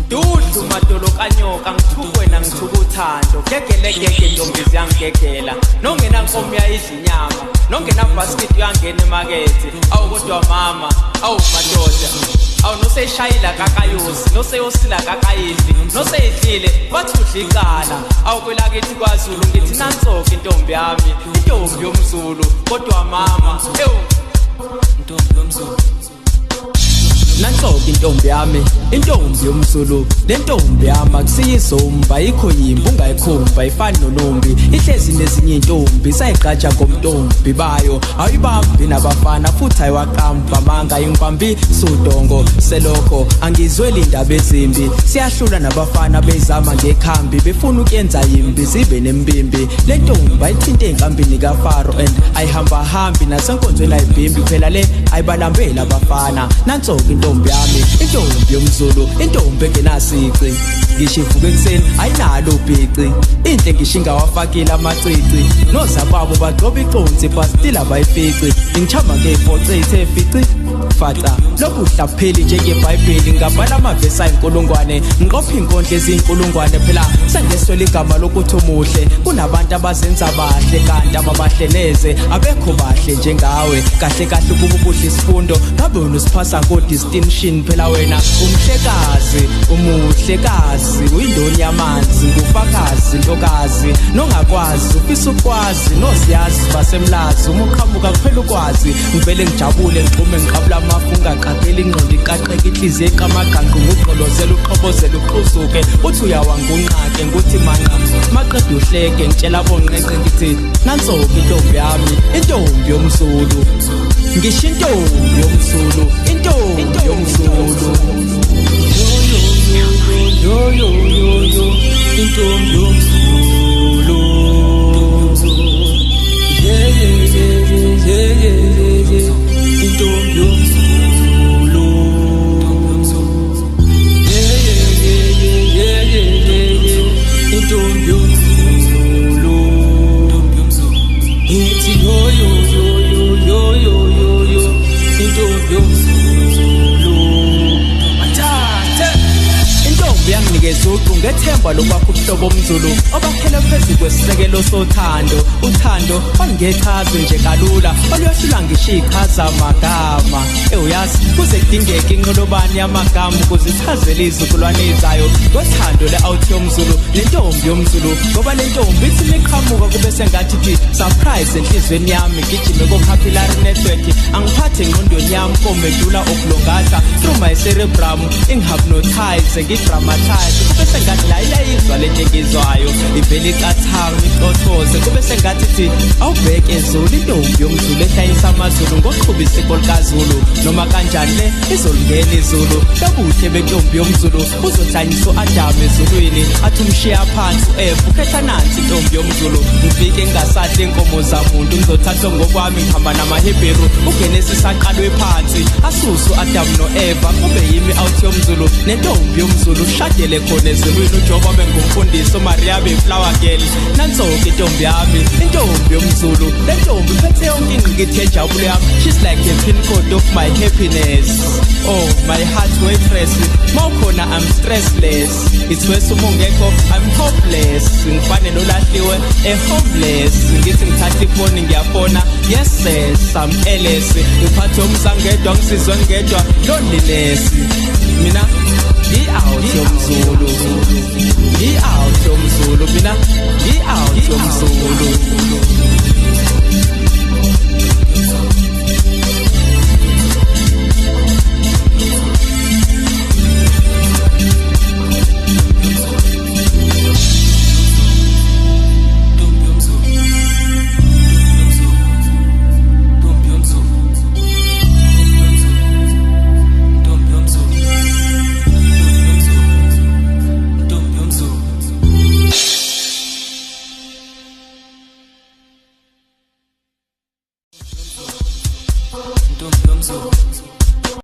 Dudu madolo kanyoka ngithukwe nangithuka uthando gegelegege ntombizi yangigegela nongena nkomo yayizinyama nongena basket uyangena emakethe awu kodwa mama awu madoda awu noseshayila kakayosi noseyosila kakayidli noseyidlile bathi udla ikala awu kwelakithi kwaZulu ngithi nansoka intombi yami intombi yomZulu kodwa mama ewu intombi yomZulu nansoka intombi yami intombi yomZulu lentombi yami akusiyizomba ikho yimbi ungayikhomba ifani nonombi ihlezi nezinye intombi sayigqatsha ngomntombi bayo awuyibambi nabafana futhi ayiwaqamba manga inkwambi sudongo selokho angizweli indaba ezimbi siyahlula nabafana bezama ngekhambi befuna ukuyenza yimbi zibe nembimbi lentombi ayithinte enkambini kaFaro and ayihamba hambi nasenkonzweni ayibhimbi phela le ayibalambela abafana nansoka intombi yami intombi yomZulu intombi engenasici ngishivuka ekseni ayinalo ubhici inhle ngishinga wafakile amacici nozakwabo bagcoba iqonzi bastila abayifici ngichamba ngefoce efici faca lokuhla pheli njengeBhayibheli ngabhala amavesi ayinkulungwane ngiqopha inkondlo ezinkulungwane phela sengeswela igama lokuthi umuhle kunabantu abazenza bahle kanti ababahleneze abekho bahle njengawe kahle kahle ukuba ubuhle isifundo ngabe unosiphasa ngo-distinction phela wena umhlekazi umuhlekazi uyindoni yamanzi ngufakazi ntokazi nongakwazi ufisa ukwazi nosiyazi basemlazi umuqhamuka kuphela ukwazi ngivele ngijabule ngixhume ngiqabula amafunga qaqela ingqondo iqaqeka inhliziyo eqamaqanqa nguqolozela uqhobozela uqhuzuke uthi uyawangunqake nguthi manqa maqeda uhleke ngitshela bonqenqe ngithi nansoka intombi yami intombi yomZulu ngisho intombi yomZulu intombi yomZulu yo yo yo yo intombi yomZulu yeah yeah yeah yeah yeah yeah intombi yomZulu yeah yeah yeah yeah yeah yeah intombi yomZulu ithi yo yo yo yo yo yo yo intombi yomZulu yanginikeza uqu ngethemba lokwakho ubuhlobo omZulu obakhela phezulu kwesisekelo sothando uthando ongechazi nje kalula oluyohlula ngisho ichaza amagama uyazi kuze kudingeke inqolobani yamagama ukuze ichazele izizukulwane ezayo ngothando le-out yomZulu lentombi yomZulu ngoba lentombi ithi miqhamuka kube sengathi ithi surprise enhlizweni yami gijime ko-capillary network angiphathe engqondweni yami komedula okulongata through my cerebrum ingihypnotize ngidramatize kube sengathi la iyayizwa le ntekizwayo ivele icathanga iqothoze kube sengathi ithi awubheke Zulu intombi yomZulu ehlanyisa amaZulu ngoqhuba isiko likaZulu noma kanjani le izolungena izulu lobuhle bentombi yomZulu uzohlanyisa u-Adam ezulwini athi umshiya phansi u-Eva ukhetha nansi intombi yomZulu ngifike ngingasadli inkomo zamuntu ngizothathwa ngokwami ngihamba namaHebheru uGenesis aqalwe phansi asusu u-Adam no-Eva kube yimi out yomZulu nentombi yomZulu shadele khona ezulwini uJoba bengumfundisi uMaria beflower girl nansoka intombi yami intombi yomZulu lentombi phethe yonke ingqikithi enjabulo yami she's like a pin code of my happiness oh my heart waitress mawukhona I'm stressless it's where sumungekho I'm hopeless ngifane nolahliwe homeless ngithi ngithatha ifoni ngiyafona yes I'm LS ngiphathe umsangedwa ngisizwe ngedwa loneliness mina out yomZulu out yomZulu mina out yomZulu